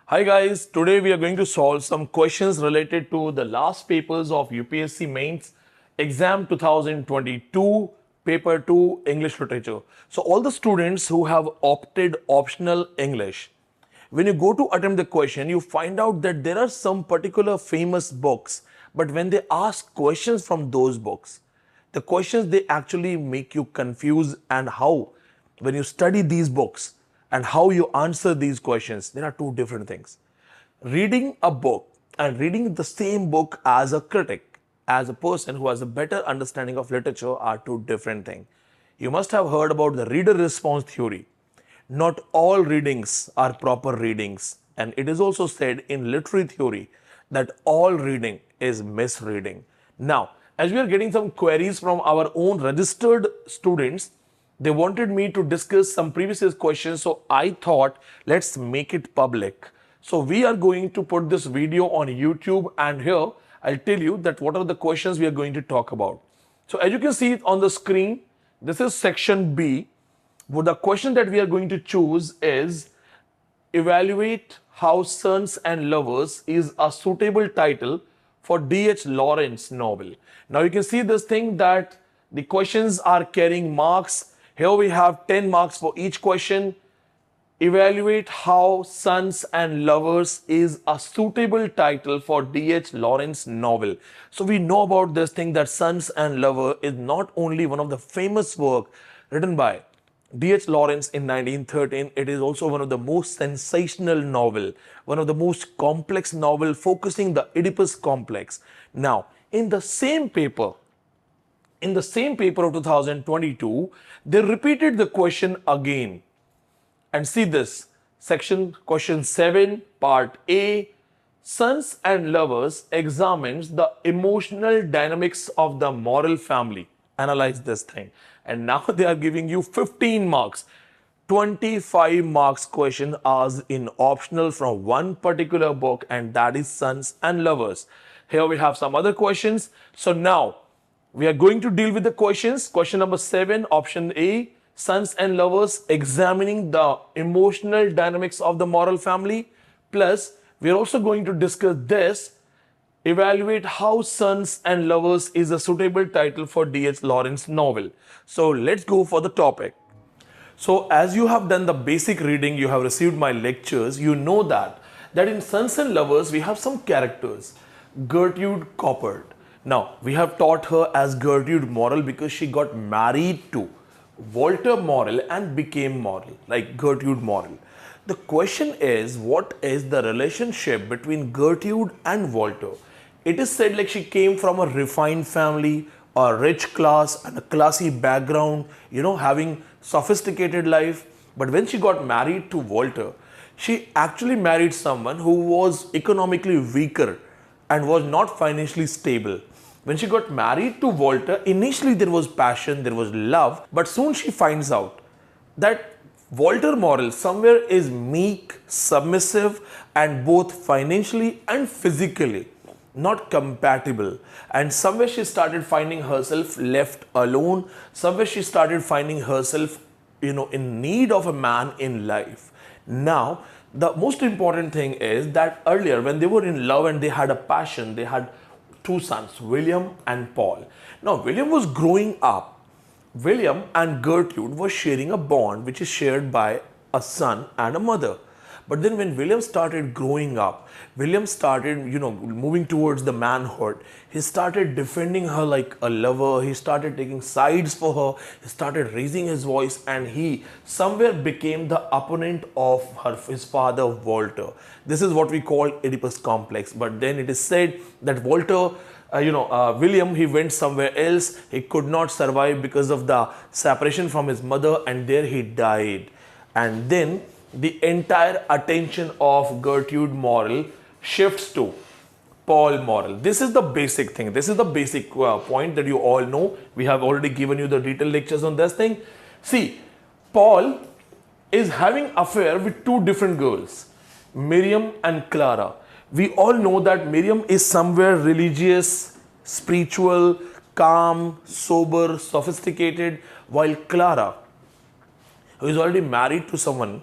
Hi guys, today we are going to solve some questions related to the last papers of UPSC Mains Exam 2022, Paper 2 English Literature. So all the students who have opted optional English, when you go to attempt the question, you find out that there are some particular famous books, but when they ask questions from those books, the questions they actually make you confused, and how when you study these books and how you answer these questions, there are two different things. Reading a book and reading the same book as a critic, as a person who has a better understanding of literature, are two different things. You must have heard about the reader response theory. Not all readings are proper readings, and it is also said in literary theory that all reading is misreading. Now, as we are getting some queries from our own registered students, they wanted me to discuss some previous questions, so I thought let's make it public. So we are going to put this video on YouTube, and here I'll tell you that what are the questions we are going to talk about. So as you can see on the screen, this is section B. Well, the question that we are going to choose is evaluate how Sons and Lovers is a suitable title for D.H. Lawrence novel. Now you can see this thing that the questions are carrying marks. Here we have 10 marks for each question. Evaluate how Sons and Lovers is a suitable title for D.H. Lawrence novel. So we know about this thing that Sons and Lover is not only one of the famous work written by D.H. Lawrence in 1913, it is also one of the most sensational novel, one of the most complex novel focusing the Oedipus complex. Now, in the same paper of 2022, they repeated the question again. And see this, section question 7, part A, Sons and Lovers examines the emotional dynamics of the moral family. Analyze this thing. And now they are giving you 15 marks. 25 marks question asked in optional from one particular book, and that is Sons and Lovers. Here we have some other questions. So now we are going to deal with the questions. Question number 7, option A, Sons and Lovers examining the emotional dynamics of the moral family. Plus, we are also going to discuss this. Evaluate how Sons and Lovers is a suitable title for D.H. Lawrence novel. So let's go for the topic. So as you have done the basic reading, you have received my lectures, you know that in Sons and Lovers we have some characters. Gertrude Coppard. Now we have taught her as Gertrude Morrel because she got married to Walter Morrel and became Morrel, like Gertrude Morrel. The question is, what is the relationship between Gertrude and Walter? It is said like she came from a refined family, a rich class and a classy background, having sophisticated life. But when she got married to Walter, she actually married someone who was economically weaker and was not financially stable. When she got married to Walter, initially there was passion, there was love, but soon she finds out that Walter Morrel somewhere is meek, submissive, and both financially and physically not compatible. And somewhere she started finding herself left alone. Somewhere she started finding herself, in need of a man in life. Now, the most important thing is that earlier when they were in love and they had a passion, they had two sons, William and Paul. Now, William was growing up. William and Gertrude were sharing a bond which is shared by a son and a mother. But then when William started growing up, William started, moving towards the manhood. He started defending her like a lover. He started taking sides for her. He started raising his voice, and he somewhere became the opponent of his father, Walter. This is what we call Oedipus complex. But then it is said that Walter, William, he went somewhere else. He could not survive because of the separation from his mother, and there he died. And then the entire attention of Gertrude Morrel shifts to Paul Morrel. This is the basic thing. This is the basic point that you all know. We have already given you the detailed lectures on this thing. See, Paul is having affair with two different girls, Miriam and Clara. We all know that Miriam is somewhere religious, spiritual, calm, sober, sophisticated, while Clara, who is already married to someone,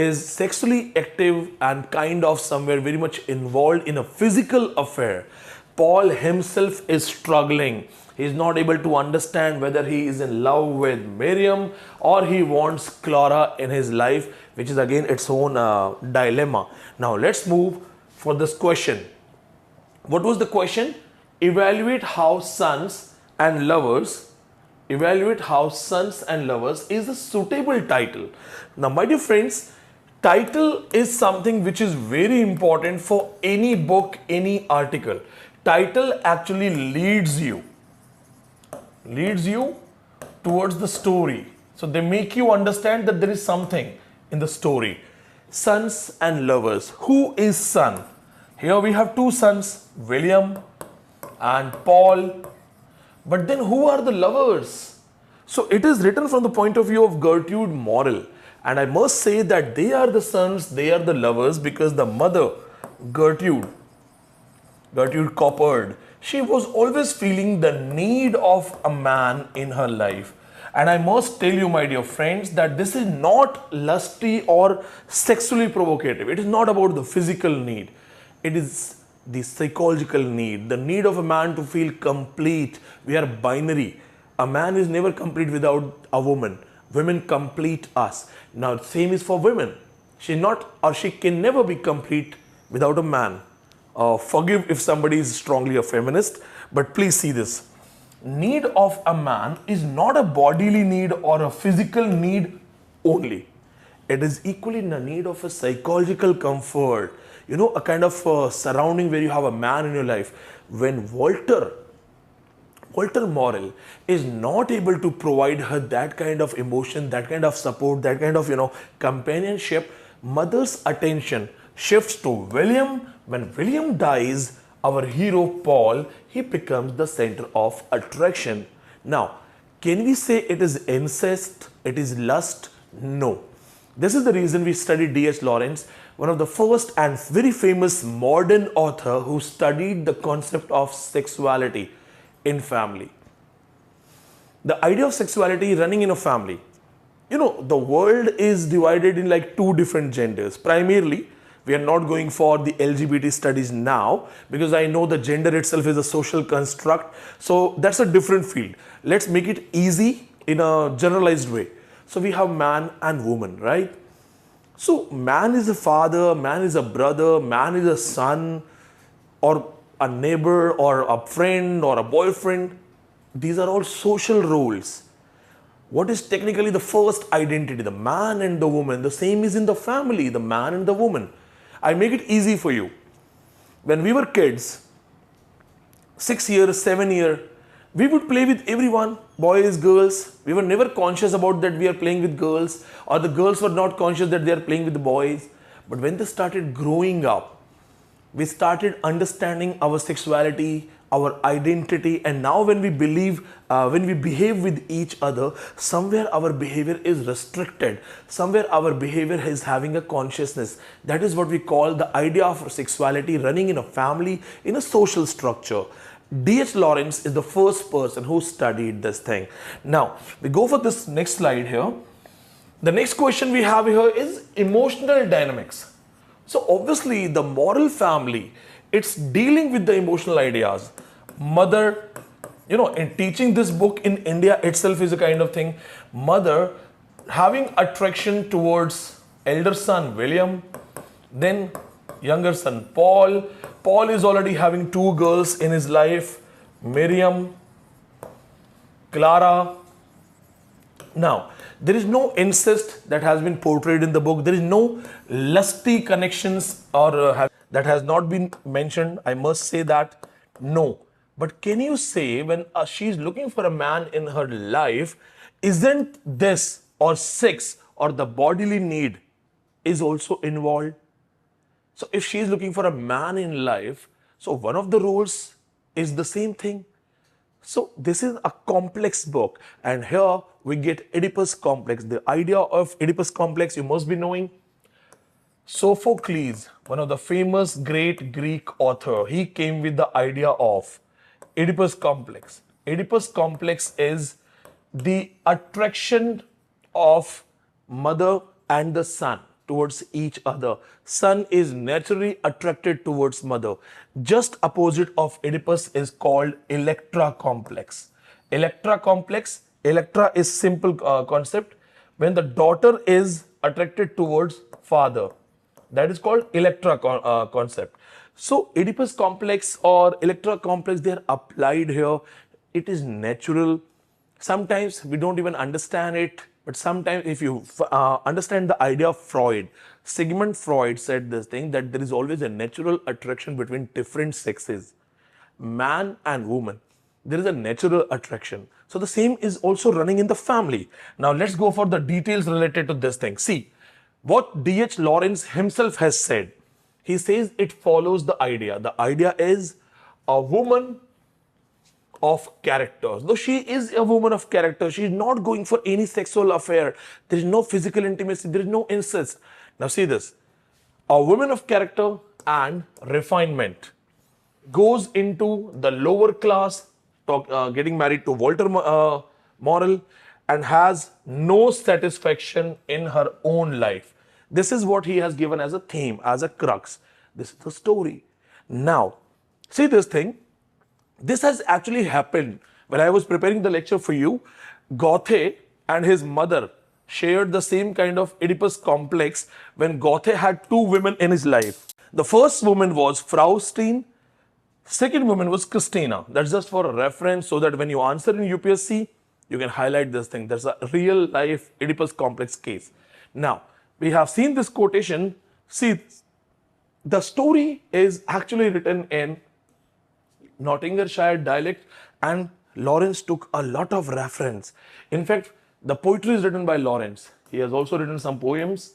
is sexually active and kind of somewhere very much involved in a physical affair. Paul himself is struggling. He is not able to understand whether he is in love with Miriam or he wants Clara in his life, which is again its own dilemma. Now let's move for this question. What was the question? Evaluate how sons and lovers is a suitable title. Now, my dear friends, title is something which is very important for any book, any article. Title actually leads you towards the story. So they make you understand that there is something in the story. Sons and lovers. Who is son? Here we have two sons, William and Paul. But then who are the lovers? So it is written from the point of view of Gertrude Morrell. And I must say that they are the sons, they are the lovers, because the mother, Gertrude Coppard, she was always feeling the need of a man in her life. And I must tell you, my dear friends, that this is not lusty or sexually provocative. It is not about the physical need. It is the psychological need, the need of a man to feel complete. We are binary. A man is never complete without a woman. Women complete us. Now, same is for women. She can never be complete without a man. Forgive if somebody is strongly a feminist, but please see this. Need of a man is not a bodily need or a physical need only. It is equally in the need of a psychological comfort. A kind of surrounding where you have a man in your life. When Walter Morrell is not able to provide her that kind of emotion, that kind of support, that kind of, companionship, mother's attention shifts to William. When William dies, our hero Paul, he becomes the center of attraction. Now, can we say it is incest? It is lust? No. This is the reason we studied D.H. Lawrence, one of the first and very famous modern author who studied the concept of sexuality in family. The idea of sexuality running in a family. The world is divided in like two different genders. Primarily, we are not going for the LGBT studies now because I know the gender itself is a social construct. So that's a different field. Let's make it easy in a generalized way. So we have man and woman, right? So man is a father, man is a brother, man is a son, or a neighbor, or a friend, or a boyfriend. These are all social roles. What is technically the first identity? The man and the woman. The same is in the family, the man and the woman. I make it easy for you. When we were kids, 6 years, 7 years, we would play with everyone, boys, girls. We were never conscious about that we are playing with girls, or the girls were not conscious that they are playing with the boys. But when they started growing up, we started understanding our sexuality, our identity, and now when we behave with each other, somewhere our behavior is restricted. Somewhere our behavior is having a consciousness. That is what we call the idea of sexuality running in a family, in a social structure. D.H. Lawrence is the first person who studied this thing. Now, we go for this next slide here. The next question we have here is emotional dynamics. So obviously the Morrell family, it's dealing with the emotional ideas. Mother, in teaching this book in India itself is a kind of thing. Mother having attraction towards elder son William, then younger son Paul. Paul is already having two girls in his life, Miriam, Clara. Now, there is no incest that has been portrayed in the book. There is no lusty connections or that has not been mentioned. I must say that. No. But can you say when she is looking for a man in her life, isn't this or sex or the bodily need is also involved? So if she is looking for a man in life, so one of the roles is the same thing. So this is a complex book, and here we get Oedipus complex. The idea of Oedipus complex you must be knowing. Sophocles, one of the famous great Greek author, he came with the idea of Oedipus complex. Oedipus complex is the attraction of mother and the son. towards each other. Son is naturally attracted towards mother. Just opposite of Oedipus is called Electra complex. Electra complex, Electra is simple concept. When the daughter is attracted towards father, that is called Electra concept. So Oedipus complex or Electra complex, they are applied here. It is natural. Sometimes we don't even understand it, but sometimes if you understand the idea of Freud, Sigmund Freud said this thing, that there is always a natural attraction between different sexes, man and woman. There is a natural attraction. So the same is also running in the family. Now let's go for the details related to this thing. See, what D.H. Lawrence himself has said. He says it follows the idea. The idea is a woman of character. Though she is a woman of character, she is not going for any sexual affair. There is no physical intimacy. There is no incest. Now see this. A woman of character and refinement goes into the lower class, getting married to Walter Morel, and has no satisfaction in her own life. This is what he has given as a theme, as a crux. This is the story. Now, see this thing. This has actually happened when I was preparing the lecture for you. Goethe and his mother shared the same kind of Oedipus complex when Goethe had two women in his life. The first woman was Frau Steen. Second woman was Christina. That's just for a reference so that when you answer in UPSC, you can highlight this thing. There's a real life Oedipus complex case. Now, we have seen this quotation. See, the story is actually written in Nottinghamshire dialect, and Lawrence took a lot of reference. In fact, the poetry is written by Lawrence. He has also written some poems.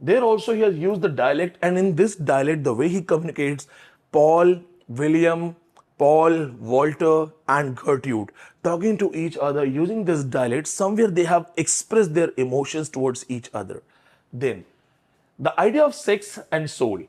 There also he has used the dialect, and in this dialect, the way he communicates, Paul, William, Paul, Walter, and Gertrude talking to each other using this dialect, somewhere they have expressed their emotions towards each other. Then, the idea of sex and soul.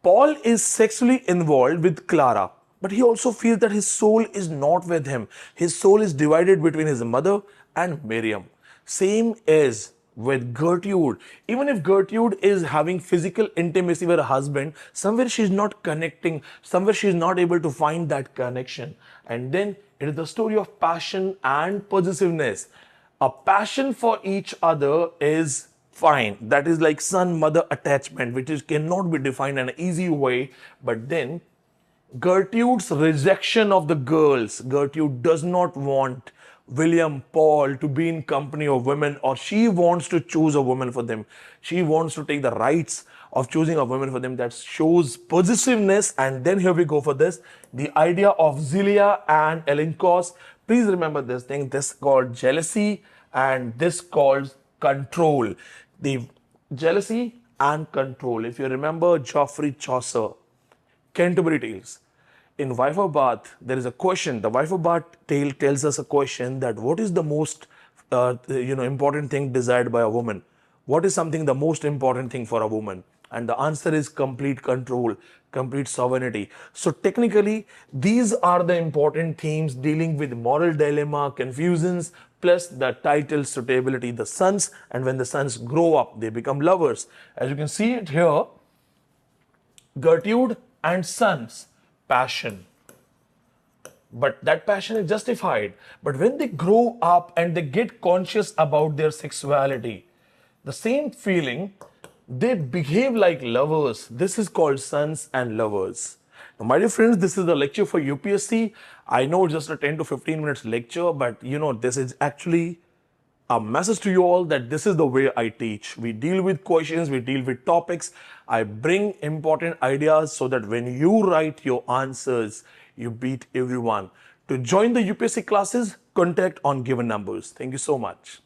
Paul is sexually involved with Clara, but he also feels that his soul is not with him. His soul is divided between his mother and Miriam. Same is with Gertrude. Even if Gertrude is having physical intimacy with her husband, somewhere she is not connecting, somewhere she is not able to find that connection. And then it is the story of passion and possessiveness. A passion for each other is fine. That is like son-mother attachment, which cannot be defined in an easy way. But then Gertrude's rejection of the girls. Gertrude does not want William, Paul to be in company of women, or she wants to choose a woman for them. She wants to take the rights of choosing a woman for them. That shows possessiveness. And then here we go for this. The idea of Zelia and Elinkos. Please remember this thing. This called jealousy and this called control. The jealousy and control. If you remember Geoffrey Chaucer, Canterbury Tales. In Wife of Bath, there is a question. The Wife of Bath tale tells us a question that what is the most important thing desired by a woman? What is something the most important thing for a woman? And the answer is complete control, complete sovereignty. So technically, these are the important themes dealing with moral dilemma, confusions, plus the title suitability, the sons, and when the sons grow up, they become lovers. As you can see it here, Gertrude and sons, passion. But that passion is justified. But when they grow up and they get conscious about their sexuality, the same feeling, they behave like lovers. This is called sons and lovers. Now, my dear friends, this is the lecture for UPSC. I know it's just a 10 to 15 minutes lecture, but this is actually a message to you all that this is the way I teach. We deal with questions, we deal with topics. I bring important ideas so that when you write your answers, you beat everyone. To join the UPSC classes, contact on given numbers. Thank you so much.